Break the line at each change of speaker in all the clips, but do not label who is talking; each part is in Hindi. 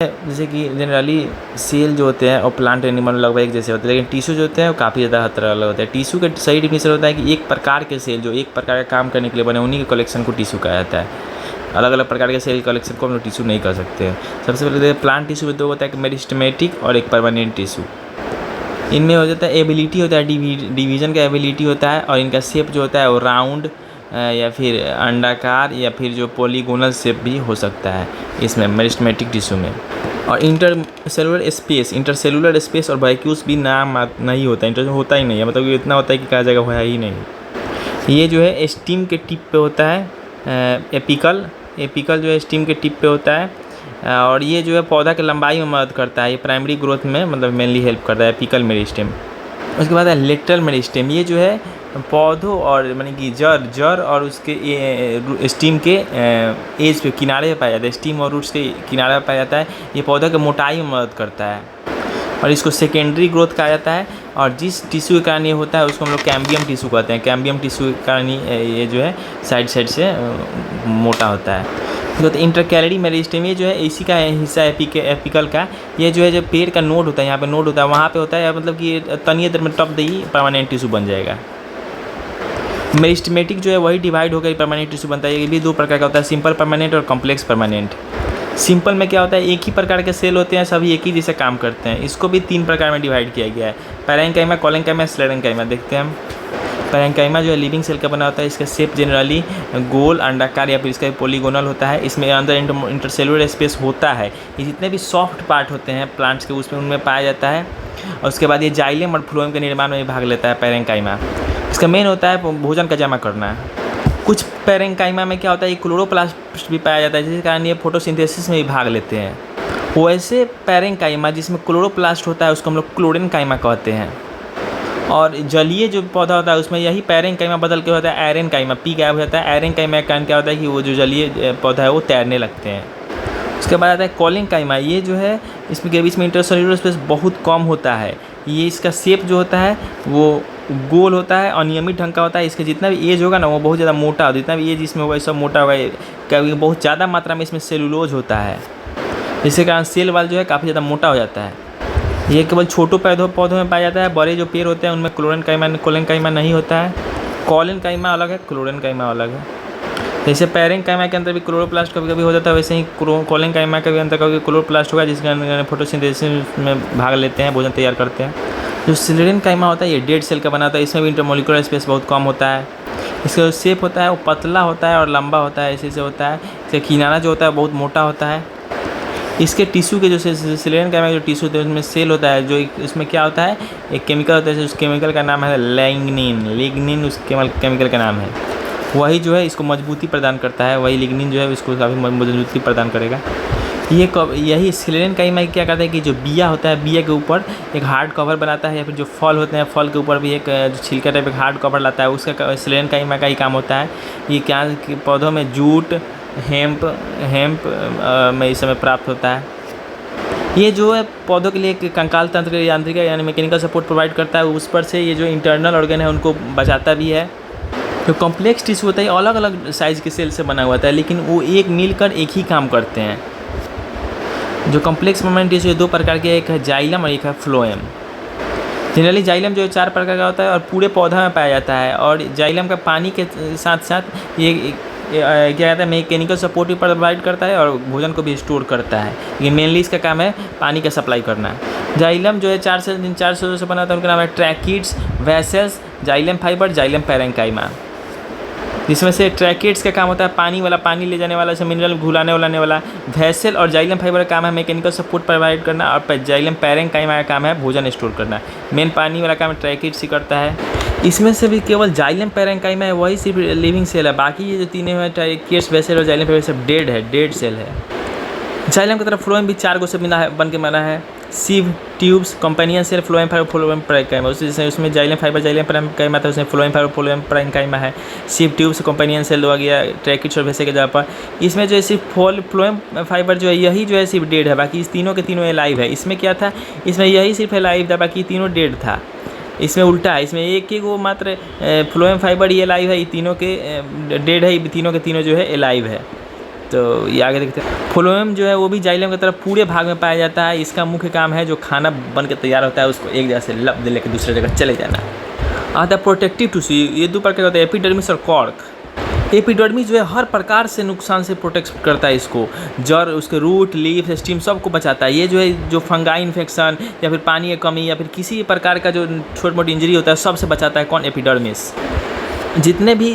जैसे कि जनरली सेल जो होते हैं और प्लांट एनिमल लगभग एक जैसे होते हैं, लेकिन टिश्यू जो होते हैं वो काफ़ी ज़्यादा हर तरह अलग होते हैं। टिश्यू का सही डिफिनेशन होता है कि एक प्रकार के सेल जो एक प्रकार का काम करने के लिए बने, उन्हीं के कलेक्शन को टिश्यू कहा जाता है। अलग अलग प्रकार के सेल कलेक्शन को हम लोग टिश्यू नहीं कर सकते हैं। सबसे पहले प्लांट टिश्यू में दो होता है, एक मेरिस्टेमेटिक और एक परमानेंट टिश्यू। इनमें हो जाता है एबिलिटी होता है, डिवीजन का एबिलिटी होता है, और इनका शेप जो होता है वो राउंड या फिर अंडाकार या फिर जो पॉलीगोनल शेप भी हो सकता है इसमें मेरिस्टेमेटिक टिश्यू में। और इंटरसेलुलर स्पेस और वैक्यूल्स भी नाम नहीं होता, इंटर होता ही नहीं है, मतलब इतना होता है कि क्या जगह है ही नहीं। ये जो है स्टीम के टिप पे होता है, एपिकल जो है स्टीम के टिप पे होता है, और ये जो है पौधा की लंबाई में मदद करता है, ये प्राइमरी ग्रोथ में मतलब मेनली हेल्प करता है एपिकल मेरिस्टेम। उसके बाद है लेटरल मेरिस्टेम, ये जो है पौधों और माने कि जड़ और उसके स्टीम के एज पे किनारे पे पाया जाता है, स्टीम और रूट्स के किनारे पे पाया जाता है। ये पौधा के मोटाई में मदद करता है और इसको सेकेंडरी ग्रोथ कहा जाता है। और जिस टिश्यू के कारण ये होता है उसको हम लोग कैम्बियम टिश्यू कहते हैं। कैम्बियम टिश्यू के कारण ये जो है साइड से मोटा होता है। तो इंटरकैलरी मेरिस्टेम ये जो है इसी का हिस्सा एपिकल का। ये जो है जब पेड़ का नोड होता है, यहाँ पे नोड होता है, वहाँ पे होता है, मतलब कि तनिए देर में टप दे ही परमानेंट टिश्यू बन जाएगा। मेरिस्टेमेटिक जो है वही डिवाइड होकर परमानेंट टिश्यू बनता है। ये भी दो प्रकार का होता है, सिंपल परमानेंट और कॉम्प्लेक्स परमानेंट। सिंपल में क्या होता है, एक ही प्रकार के सेल होते हैं, सभी एक ही जैसे काम करते हैं। इसको भी तीन प्रकार में डिवाइड किया गया है, पैरेन्काइमा, कोलेन्काइमा, स्लेरेन्काइमा। देखते हैं हम। पैरेन्काइमा जो है लिविंग सेल का बना होता है, इसका शेप जनरली गोल, अंडाकार या फिर इसका पॉलीगोनल होता है। इसमें अंदर इंटरसेलुलर स्पेस होता है। ये जितने भी सॉफ्ट पार्ट होते हैं प्लांट्स के उसमें उनमें पाया जाता है। और उसके बाद ये जाइलम और फ्लोएम के निर्माण में भाग लेता है पैरेन्काइमा। इसका मेन होता है भोजन का जमा करना। कुछ पैरेन्काइमा में क्या होता है, ये क्लोरोप्लास्ट भी पाया जाता है, जिसके कारण ये फोटोसिंथेसिस में भी भाग लेते हैं। वैसे पैरेन्काइमा जिसमें क्लोरोप्लास्ट होता है उसको हम लोग क्लोरेन्काइमा कहते हैं। और जलीय जो पौधा होता है उसमें यही पैरेन्काइमा बदल के होता है एरेन्काइमा, पी गायब हो जाता है। एरेन्काइमा का कारण क्या होता है कि वो जो जलीय पौधा है वो तैरने लगते हैं। उसके बाद आता है कोलेन्काइमा, ये जो है इसमें के बीच में इंटरसेल्युलर स्पेस बहुत कम होता है। ये इसका शेप जो होता है वो गोल होता है, अनियमित ढंग का होता है। इसका जितना भी एज होगा ना वो बहुत ज़्यादा मोटा होगा, जितना भी एज इसमें होगा सब मोटा होगा। कभी बहुत ज़्यादा मात्रा में इसमें सेलुलोज होता है, जिसके कारण सेल वाल जो है काफ़ी ज़्यादा मोटा हो जाता है। ये केवल छोटों पौधों में पाया जाता है। बड़े जो पेड़ होते हैं उनमें कोलेन्काइमा नहीं होता है। कोलेन्काइमा अलग है, क्लोरेन्काइमा अलग है। जैसे पैरेन्काइमा के अंदर भी क्लोरोप्लास्ट कभी कभी हो जाता है, वैसे ही कोलेन्काइमा के भी अंदर कभी क्लोरोप्लास्ट होगा, जिसके अंदर फोटोसिंथेसिस में भाग लेते हैं, भोजन तैयार करते हैं। जो स्लेरेन्काइमा होता है ये डेड सेल का बना होता है। इसमें भी इंटरमोलिकुलर स्पेस बहुत कम होता है। इसका जो शेप होता है वो पतला होता है और लंबा होता है, ऐसे होता है। इसका किनारा जो होता है बहुत मोटा होता है। इसके टिश्यू के जो स्लेरेन्काइमा जो टिश्यू होता है उसमें सेल होता है, जो इसमें क्या होता है, एक केमिकल होता है, उस केमिकल का नाम है लिग्निन उस केमिकल का नाम है। वही जो है इसको मजबूती प्रदान करता है, वही लिग्निन जो है इसको काफ़ी मजबूती प्रदान करेगा। यही स्लेरेन्काइमा क्या करता है कि जो बिया होता है, बिया के ऊपर एक हार्ड कवर बनाता है, या फिर जो फल होते हैं फल के ऊपर भी एक जो छिलका टाइप एक हार्ड कवर लाता है, उसका स्लेरेन्काइमा का ही काम होता है। ये क्या पौधों में जूट, हेम्प में इस समय प्राप्त होता है। ये जो है पौधों के लिए एक कंकाल तंत्र यांत्रिक यानी मैकेनिकल सपोर्ट प्रोवाइड करता है। उस पर से ये जो इंटरनल ऑर्गन है उनको बचाता भी है। तो कॉम्प्लेक्स टिश्यू होता है अलग अलग साइज़ के सेल से बना हुआ था, लेकिन वो एक मिलकर एक ही काम करते हैं। जो कॉम्प्लेक्स परमानेंट टिश्यू दो प्रकार के, एक है जाइलम और एक है फ्लोएम। जनरली जाइलम जो है 4 प्रकार का होता है और पूरे पौधा में पाया जाता है। और जाइलम का पानी के साथ साथ ये क्या कहता है मैकेनिकल सपोर्ट भी प्रोवाइड करता है और भोजन को भी स्टोर करता है। ये मेनली इसका काम है पानी का सप्लाई करना। जाइलम जो है 4 सदस्यों से बना था, उनका नाम है tracheids, vessels, xylem fibre, xylem parenchyma. जिसमें से ट्रैकिड्स का काम होता है पानी वाला, पानी ले जाने वाला, मिनरल घुलाने उलाने वाला। वैसेल और जाइलम फाइबर का काम है मैकेनिकल सपोर्ट प्रोवाइड करना, और जाइलम पैरेन्काइमा का काम है भोजन स्टोर करना। मेन पानी वाला काम ट्रैकिड्स ही करता है। इसमें से भी केवल जाइलम पैरेन्काइमा है वही सिर्फ लिविंग सेल है, बाकी ये जो तीनों है ट्रैकिड्स, वैसेल और जाइलम फाइबर सब डेड सेल है। जाइलम की तरफ फ्लोएम भी 4 गो से बन के बना है। Sieve, tubes, companion cell, phloem fibre, phloem parenchyma. उसमें जाइलम फाइबर, जाइलम पैरेन्काइमा था, उसमें फ्लोएम फाइबर, फ्लोएम पैरेन्काइमा है। सिव, ट्यूब्स, कंपेनियन सेल हो गया ट्रैकिड्स और वैसे के जगह पर। इसमें जो है सिर्फ फ्लोएम फाइबर जो है यही जो है सिर्फ डेड है, बाकी इस तीनों के तीनों एलाइव है। इसमें क्या था, इसमें यही सिर्फ एलाइव था, बाकी तीनों डेड था। इसमें उल्टा है, इसमें एक ही वो मात्र फ्लोएम फाइबर ये एलाइव है, ये तीनों के डेड है, ये तीनों के तीनों जो है एलाइव है। तो ये आगे देखते हैं। फ्लोएम जो है वो भी जाइलम की तरफ पूरे भाग में पाया जाता है। इसका मुख्य काम है जो खाना बन के तैयार होता है उसको एक जगह से लब दे लेकर दूसरे जगह चले जाना। आता है प्रोटेक्टिव टिश्यू। ये दो प्रकार का होता है, एपिडर्मिस और कॉर्क। एपिडर्मिस जो है हर प्रकार से नुकसान से प्रोटेक्ट करता है इसको, जड़, उसके रूट, लीफ, स्टीम सबको बचाता है। ये जो है जो फंगाई इन्फेक्शन या फिर पानी की कमी या फिर किसी प्रकार का जो छोटी मोटी इंजरी होता है सबसे बचाता है कौन? एपिडर्मिस। जितने भी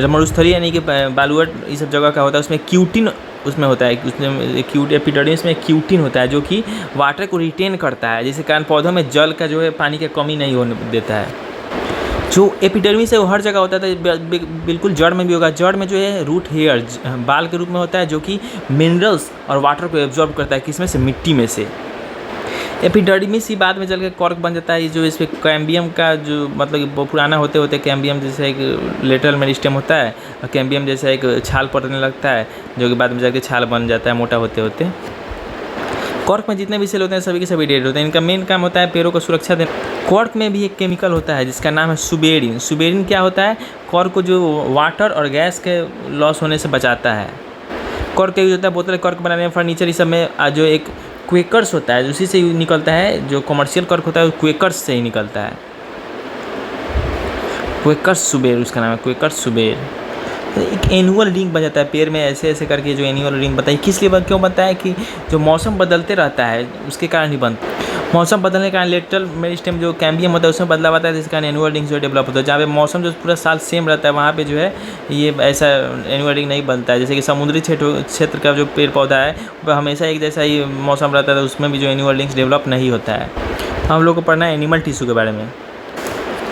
मरुस्थलीय यानी कि बालुअट ये सब जगह का होता है उसमें क्यूटिन उसमें होता है, उसमें एपिडर्मिस में क्यूटिन होता है जो कि वाटर को रिटेन करता है, जिसके कारण पौधों में जल का जो है पानी की कमी नहीं होने देता है। जो एपिडर्मिस है वो हर जगह होता है, बिल्कुल जड़ में भी होगा। जड़ में जो है रूट हेयर बाल के रूप में होता है जो कि मिनरल्स और वाटर को एब्जॉर्ब करता है, किसमें से? मिट्टी में से। एपिडर्मिस ही बाद में चल के कॉर्क बन जाता है। ये जो इस पर कैम्बियम का जो मतलब वो पुराना होते होते कैम्बियम जैसा एक लेटरल मेरिस्टेम होता है और कैम्बियम जैसा एक छाल पड़ने लगता है जो कि बाद में जाके छाल बन जाता है मोटा होते होते। कॉर्क में जितने भी सेल होते हैं सभी के सभी डेड होते हैं। इनका मेन काम होता है पेड़ों को सुरक्षा देना। कॉर्क में भी एक केमिकल होता है जिसका नाम है सुबेरिन। सुबेरिन क्या होता है? कॉर्क को जो वाटर और गैस के लॉस होने से बचाता है। कॉर्क का यूज होता है बोतल कॉर्क बनाने में, फर्नीचर इस सब में। जो एक क्वेकर्स होता है उसी से निकलता है, जो कमर्शियल कॉर्क होता है वो क्वेकर्स से ही निकलता है। क्वेकर्स सुबेर उसका नाम है, क्वेकर्स सुबेर। एक एनुअल रिंग बन जाता है पेड़ में ऐसे ऐसे करके। जो एनुअल रिंग बताइए किस लिए क्यों बनता है? कि जो मौसम बदलते रहता है उसके कारण ही बनता है। मौसम बदलने के कारण लेटरल मेरिस्टेम जो कैम्बियम होता है उसमें बदलाव आता है, जिसके कारण एनुअल रिंग जो डेवलप होता है। जहाँ पे मौसम जो पूरा साल सेम रहता है वहाँ पे जो है ये ऐसा एनुअल रिंग नहीं बनता है। जैसे कि समुद्री क्षेत्र का जो पेड़ पौधा है वह हमेशा एक जैसा ही मौसम रहता है, तो उसमें भी जो एनुअल रिंग्स डेवलप नहीं होता है। हम लोग को पढ़ना है एनिमल टिश्यू के बारे में।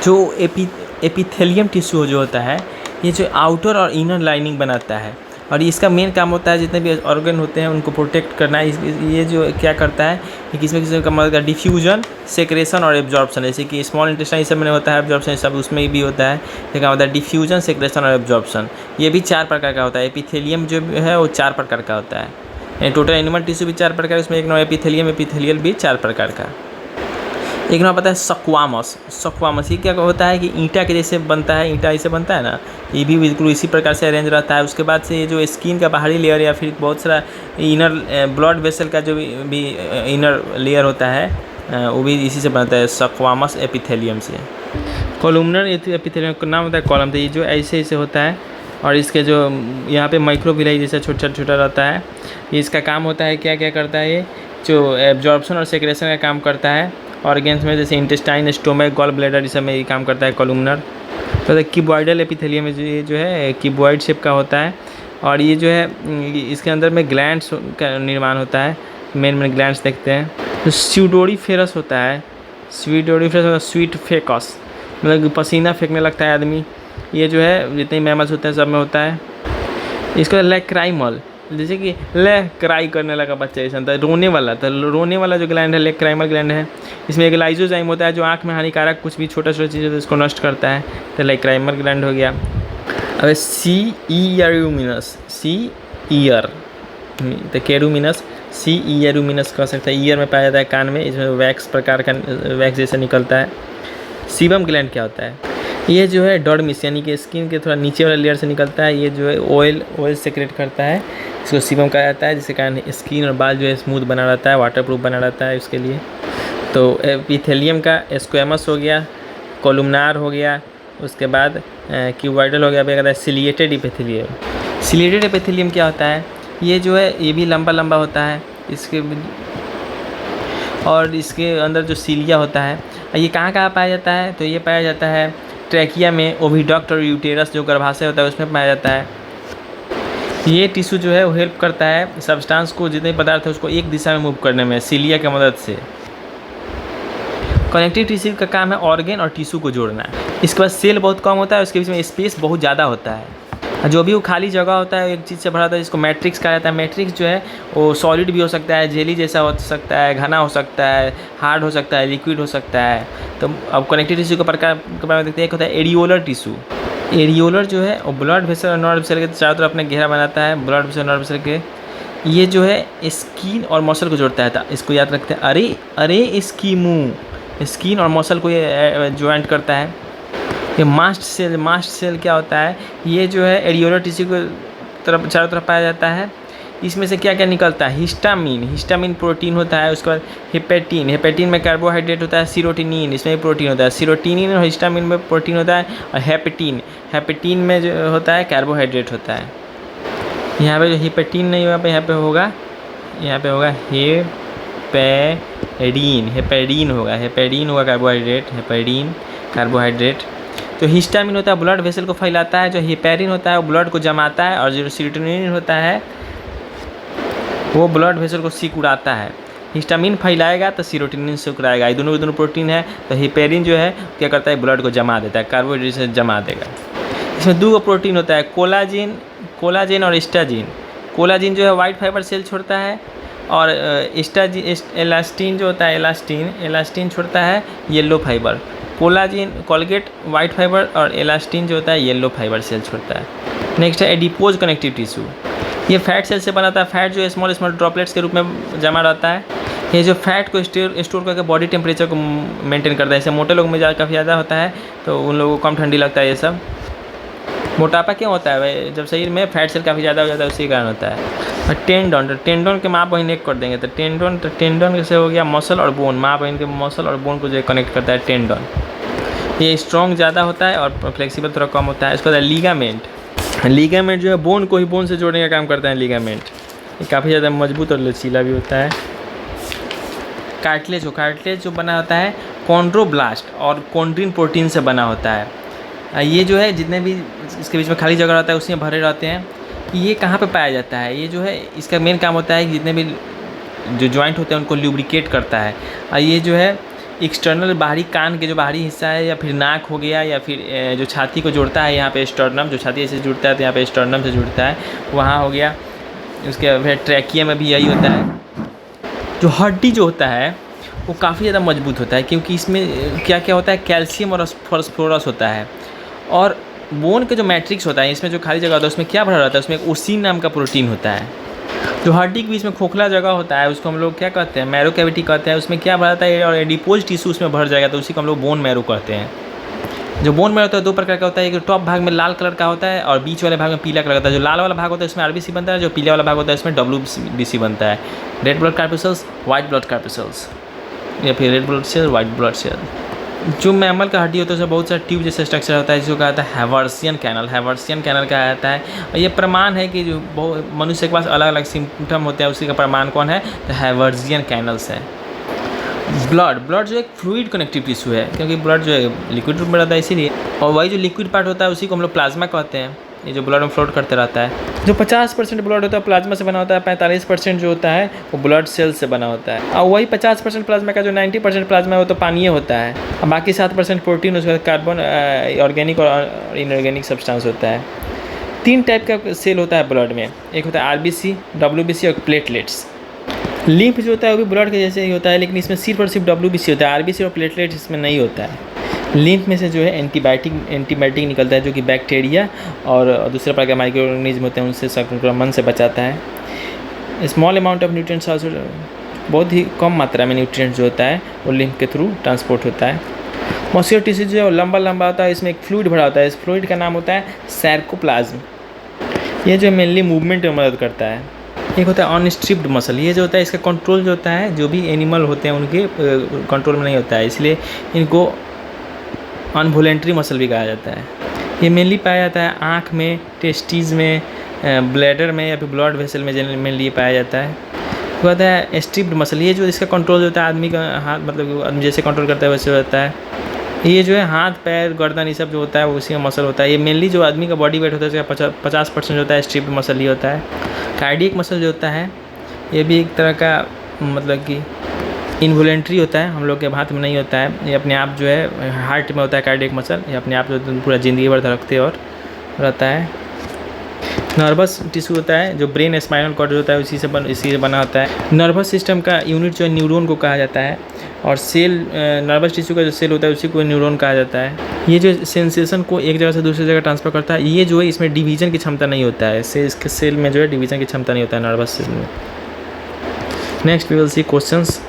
जो एपिथेलियम टिश्यू जो होता है ये जो आउटर और इनर लाइनिंग बनाता है और इसका मेन काम होता है जितने भी ऑर्गन होते हैं उनको प्रोटेक्ट करना है। ये जो क्या करता है कि किसी का मतलब डिफ्यूजन, सेक्रेशन और एब्जॉर्प्शन। जैसे कि स्मॉल इंटेस्टाइन सब में होता है एब्जॉर्प्शन, सब उसमें भी होता है। ये क्या होता है? डिफ्यूजन, सेक्रेशन और एब्जॉर्प्शन। ये भी 4 प्रकार का होता है। एपिथेलियम जो है वो 4 प्रकार का होता है। टोटल एनिमल टिश्यू भी 4 प्रकार, उसमें एक नाम एपिथेलियम, एपिथेलियल भी 4 प्रकार का। एक नाम पता है स्क्वामस। स्क्वामस ये क्या होता है कि ईंटा के जैसे बनता है, ईंटा ऐसे बनता है ना, ये भी बिल्कुल इसी प्रकार से अरेंज रहता है। उसके बाद से ये जो स्किन का बाहरी लेयर या फिर बहुत सारा इनर ब्लड वेसल का जो भी इनर लेयर होता है वो भी इसी से बनता है, स्क्वामस एपिथेलियम से। कॉलमनर एपिथेलियम का नाम होता है कॉलम। तो ये जो ऐसे ऐसे होता है और इसके जो यहाँ पे माइक्रोविलाई जैसा छोटा छोटा रहता है। इसका काम होता है क्या क्या करता है? ये जो एब्जॉर्प्शन और सेक्रेशन का काम करता है ऑर्गेन्स में, जैसे इंटेस्टाइन, स्टोमक, गॉल ब्लैडर, इस सब में ये काम करता है कॉलमनर। तो क्यूबॉइडल एपिथेलियम ये जो है क्यूबॉइड शेप का होता है और ये जो है इसके अंदर में ग्लैंड्स का निर्माण होता है। मेन ग्लैंड्स देखते हैं। तो स्यूडोरीफेरस होता है, स्यूडोरीफेरस, स्वीट फेकस मतलब पसीना फेंकने लगता है आदमी। ये जो है जितने मैमल्स होते हैं सब में होता है। इसको लैक्राइमल, जैसे कि ले क्राई करने लगा बच्चा ऐसा था, रोने वाला था, रोने वाला जो ग्लैंड है लैक्राइमल ग्लैंड है। इसमें एक लाइजोजाइम होता है जो आँख में हानिकारक कुछ भी छोटा छोटा चीज़ होता है उसको नष्ट करता है, तो लैक्राइमल ग्लैंड हो गया। अब सी ईयरूमिनस, सी ईयर तो कैरूमिनस, सी ईयरूमिनस कह सकता है। ईयर में पाया जाता है कान में, इसमें वैक्स प्रकार का वैक्स जैसा निकलता है। सीबम ग्लैंड क्या होता है? ये जो है डर्मिस यानी कि स्किन के थोड़ा नीचे वाले लेयर से निकलता है। ये जो है ऑयल सेक्रेट करता है, इसको सीबम कहा जाता है, जिसके कारण स्किन और बाल जो है स्मूथ बना रहता है, वाटरप्रूफ बना रहता है उसके लिए। तो एपिथेलियम का स्क्वेमस हो गया, कॉलमनार हो गया, उसके बाद क्यूबॉइडल हो गया, फिर कहता है सिलिएटेड एपिथेलियम। सिलिएटेड एपिथेलियम क्या होता है? ये जो है ये भी लंबा लंबा होता है इसके, और इसके अंदर जो सीलिया होता है ये कहाँ कहाँ पाया जाता है? तो ये पाया जाता है ट्रैकिया में, ओविडक्ट और यूटेरस जो गर्भाशय होता है उसमें पाया जाता है। ये टिश्यू जो है वो हेल्प करता है सब्सटेंस को, जितने पदार्थ है उसको एक दिशा में मूव करने में सीलिया की मदद से। कनेक्टिव टिश्यू का काम है ऑर्गन और टिश्यू को जोड़ना। इसके बाद सेल बहुत कम होता है, उसके बीच में स्पेस बहुत ज़्यादा होता है। जो भी वो खाली जगह होता है एक चीज़ से भरा होता है जिसको मैट्रिक्स कहा जाता है। मैट्रिक्स जो है वो सॉलिड भी हो सकता है, जेली जैसा हो सकता है, घना हो सकता है, हार्ड हो सकता है, लिक्विड हो सकता है। तो अब कनेक्टिव टिश्यू के प्रकार के बारे में देखते हैं। एक होता है एरियोलर टिश्यू। एरियोलर जो है वो ब्लड वेसल और नर्व वेसल के चारों तरफ अपने घेरा बनाता है, ब्लड वेसल नर्व वेसल के। ये जो है स्किन और मसल को जोड़ता है, था इसको याद रखते हैं। अरे इसकी मुँह स्किन और मसल को ये ज्वाइंट करता है। ये मास्ट सेल क्या होता है? ये जो है एरियोलर टिश्यू को चारों तरफ पाया जाता है। इसमें से क्या क्या निकलता है? हिस्टामिन प्रोटीन होता है। उसके बाद हेपेटिन में कार्बोहाइड्रेट होता है। सीरोटिनिन, इसमें भी प्रोटीन होता है। सीरोटिनिन और हिस्टामिन में प्रोटीन होता है। और हेपेटिन में जो होता है कार्बोहाइड्रेट होता है। यहाँ पे जो हेपेटिन नहीं होगा, यहाँ पे होगा हेपेरिन होगा कार्बोहाइड्रेट। तो हिस्टामिन होता है ब्लड वेसल को फैलाता है, जो हेपेरिन होता है वो ब्लड को जमाता है, और जो सीरोटोनिन होता है वो ब्लड वेसल को सिकुड़ाता है। हिस्टामिन फैलाएगा तो सीरोटोनिन सिकुड़ाएगा। ये दोनों प्रोटीन है। तो हेपेरिन जो है क्या करता है? ब्लड को जमा देता है, कार्बोहाइड्रेट से जमा देगा। इसमें 2 प्रोटीन होता है, कोलाजिन और एस्टाजिन। कोलाजिन जो है वाइट फाइबर सेल छोड़ता है, और एलास्टिन जो होता है एलास्टिन छोड़ता है yellow fibre. Colgate white fibre और एलास्टिन जो होता है येलो फाइबर सेल छोड़ता है। नेक्स्ट है एडिपोज कनेक्टिव टिश्यू। ये फैट सेल से बनाता है। फैट जो है स्मॉल ड्रॉपलेट्स के रूप में जमा रहता है। ये जो फैट को स्टोर करके बॉडी टेम्परेचर को मेंटेन करता है। जैसे मोटे लोग में काफ़ी ज़्यादा होता है तो उन लोगों को कम ठंडी लगता है। ये सब मोटापा क्यों होता है भाई? जब शरीर में फैट सेल काफ़ी ज़्यादा हो जाता है, उसी कारण होता है। और टेंडन के माँ बहन एक कर देंगे तो टेंडन से हो गया मसल और बोन। माँ बहन के मसल और बोन को जो कनेक्ट करता है टेंडन। ये स्ट्रॉन्ग ज़्यादा होता है और फ्लेक्सिबल थोड़ा कम होता है। इसके बाद लीगामेंट जो है बोन को ही बोन से जोड़ने का काम करता है। लीगामेंट ये काफ़ी ज़्यादा मजबूत और लचीला भी होता है। कार्टिलेज जो बना होता है कॉन्ड्रोब्लास्ट और कॉन्ड्रिन प्रोटीन से बना होता है। ये जो है जितने भी इसके बीच में खाली जगह रहता है उसी में भरे रहते हैं। ये कहाँ पे पाया जाता है? ये जो है इसका मेन काम होता है कि जितने भी जो जॉइंट होते हैं उनको ल्यूब्रिकेट करता है। और ये जो है एक्सटर्नल बाहरी कान के जो बाहरी हिस्सा है, या फिर नाक हो गया, या फिर जो छाती को जोड़ता है, यहाँ पे स्टर्नम, जो छाती से जुड़ता है तो यहाँ पे स्टर्नम से जुड़ता है, वहाँ हो गया। उसके फिर ट्रैकिया में भी यही होता है। जो हड्डी जो होता है वो काफ़ी ज़्यादा मजबूत होता है, क्योंकि इसमें क्या क्या होता है? कैल्शियम और फॉस्फोरस होता है। और बोन के जो मैट्रिक्स होता है, इसमें जो खाली जगह होता है उसमें क्या भरा रहता है? उसमें एक ओसिन नाम का प्रोटीन होता है। जो हड्डी के बीच में खोखला जगह होता है उसको हम लोग क्या कहते हैं? मैरो कैविटी कहते हैं। उसमें क्या भरा रहता है? और एडिपोज टिश्यू उसमें भर जाएगा तो उसी को हम लोग बोन मैरो कहते हैं। जो बोन मैरो होता है 2 प्रकार का होता है। एक टॉप भाग में लाल कलर का होता है और बीच वाले भाग में पीला कलर का होता है। जो लाल वाला भाग होता है उसमें आरबीसी बनता है, जो पीला वाला भाग होता है उसमें WBC बनता है। Red blood corpuscles, white blood corpuscles, या फिर red blood cell, white blood cell. जो मैमल का हड्डी होता है उसमें बहुत सारा ट्यूब जैसा स्ट्रक्चर होता है, जिसको कहा जाता है हैवर्सियन कैनल कहा जाता है। और ये प्रमाण है कि जो बहुत मनुष्य के पास अलग अलग सिम्टम होते हैं, उसी का प्रमाण कौन है? तो हैवर्सियन कैनल्स है। ब्लड जो एक फ्लूइड कनेक्टिव टिश्यू है, क्योंकि ब्लड जो है लिक्विड रूप में रहता है इसीलिए। और वही जो लिक्विड पार्ट होता है उसी को हम लोग प्लाज्मा कहते हैं। ये जो ब्लड में फ्लोट करते रहता है। जो 50% ब्लड होता है प्लाज्मा से बना होता है, 45% जो होता है वो ब्लड सेल से बना होता है। और वही 50% प्लाज्मा का जो 90% प्लाज्मा है वो तो पानी होता है, और बाकी 7% प्रोटीन, उसके बाद कार्बन, ऑर्गेनिक और इनऑर्गेनिक सब्सटेंस होता है। 3 टाइप का सेल होता है ब्लड में। एक होता है आरबीसी, WBC और प्लेटलेट्स। लिम्फ जो होता है वो भी ब्लड के जैसे ही होता है, लेकिन इसमें सिर्फ और सिर्फ WBC होता है। आरबीसी और प्लेटलेट्स इसमें नहीं होता है। लिम्फ में से जो है एंटीबायोटिक निकलता है, जो कि बैक्टीरिया और दूसरे प्रकार के माइक्रो ऑर्गेनिज्म होते हैं उनसे संक्रमण से बचाता है। Small amount of nutrients also, बहुत ही कम मात्रा में न्यूट्रिएंट्स जो होता है वो लिम्फ के थ्रू ट्रांसपोर्ट होता है। मस्कुलर टिश्यू जो है लंबा होता है, इसमें एक फ्लूइड भरा होता है। इस फ्लूइड का नाम होता है सार्कोप्लाज्म। ये जो मेनली मूवमेंट में मदद करता है। एक होता है अनस्ट्रिप्ड मसल। ये जो होता है इसका कंट्रोल जो होता है, जो भी एनिमल होते हैं उनके कंट्रोल में नहीं होता है, इसलिए इनको अनवॉलेंट्री मसल भी कहा जाता है। ये मेनली पाया जाता है आँख में, टेस्टीज में, ब्लैडर में, या फिर ब्लड वेसल में मेनली पाया जाता है। वो होता है स्ट्रिप्ड मसल। ये जो इसका कंट्रोल होता है आदमी का हाथ, मतलब आदमी जैसे कंट्रोल करता है वैसे होता है। ये जो है हाथ, पैर, गर्दन, ये सब जो होता है वो उसी का मसल होता है। ये मेनली जो आदमी का बॉडी वेट होता है उसका 50% होता है स्ट्रिप्ड मसल ही होता है। कार्डियक मसल जो होता है ये भी एक तरह का मतलब कि इनवॉलेंट्री होता है, हम लोग के हाथ में नहीं होता है। ये अपने आप जो है हार्ट में होता है कार्डियक मसल। ये अपने आप जो पूरा ज़िंदगी भर धड़कते और रहता है। नर्वस टिश्यू होता है, जो ब्रेन स्पाइनल कॉर्ड होता है इसी से बना होता है। नर्वस सिस्टम का यूनिट जो है न्यूरॉन को कहा जाता है, और सेल, नर्वस टिश्यू का जो सेल होता है उसी को न्यूरॉन कहा जाता है। ये जो सेंसेशन को एक जगह से दूसरी जगह ट्रांसफ़र करता है, ये जो है इसमें डिवीज़न की क्षमता नहीं होता है। इसके सेल में जो है डिवीज़न की क्षमता नहीं होता है नर्वस सिस्टम में। Next we will see questions.